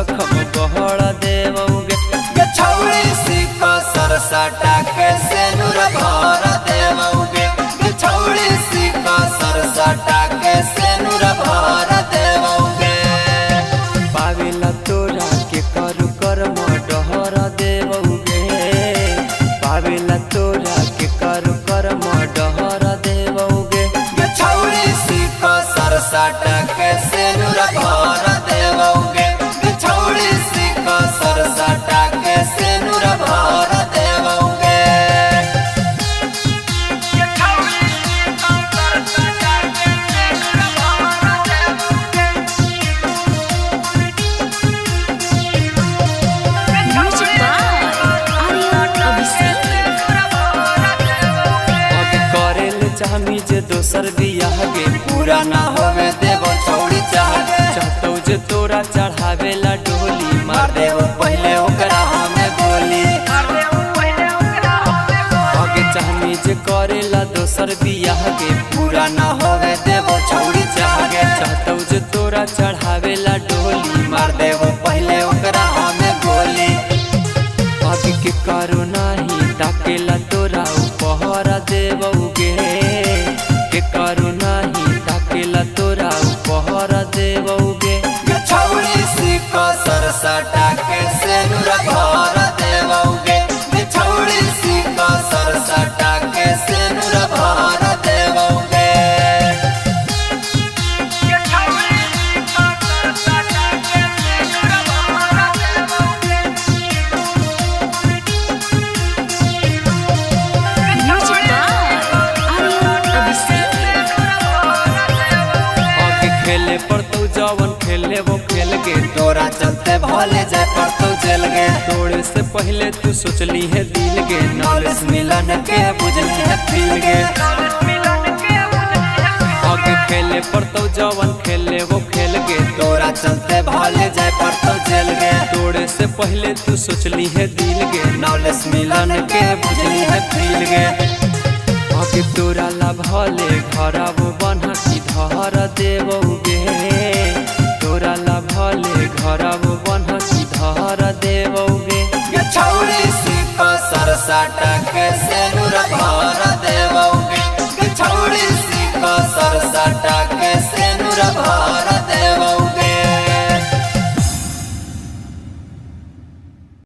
जखम बहड़ देवोगे। छौड़ी सिको सरसटा के सेनुर भर देवोगे। छौड़ी सिको सरसटा के सेनुर भर देवोगे। पावेला तोरा के करू कर्म डहर देवोगे। पावेला तोरा के करू कर्म डहर देवोगे। छौड़ी सिको सरसटा के सेनुर भर देवोगे। छौड़ी सिको सरसटा के सेनुर भर देवोगे। चाहमी जे दोसर बियाह गे पूरा ना होवे देव छौड़ी चाहतौ जे तोरा चढ़ावे ला डोली मार देव पहले ओकरा हमें गोली। आगे चाहमी जे करेला दोसर बियाह गे पूरा ना होवे देव छौड़ी चाहतौ जे तोरा चढ़ावे ला डोली मार देव पहले ओकरा हमें गोली। आगे के करो नाही ताकेला तोरा उपहार देवोगे। के करो नाही ताकेला तोरा उपहार देवोगे। छौड़ी सिको सरसटा के सेनुर भर देवोगे। छौड़ी सिको सरसटा के सेनुर भर देवोगे। खेले पड़तौ जवन खेले वो खेल गे तोरा चलते भले जाए पड़तौ जेल गे। तोड़े से पहले तू सोचली है दिल गे नॉलेज मिलन के बुझली है फील गे। आगे खेले पड़तौ जवन खेले वो खेल गे तोरा चलते भले जाए पड़तौ जेल गे। तोड़े से पहले तू सोचली है दिल गे नॉलेज मिलन के बुझली है फील गे। आगे तोरा ला भले घरा वो बन्हा की धर देवोगे। तोरा ला भले घरा वो बन्हा की धर देवोगे। छौड़ी सिको सरसटा के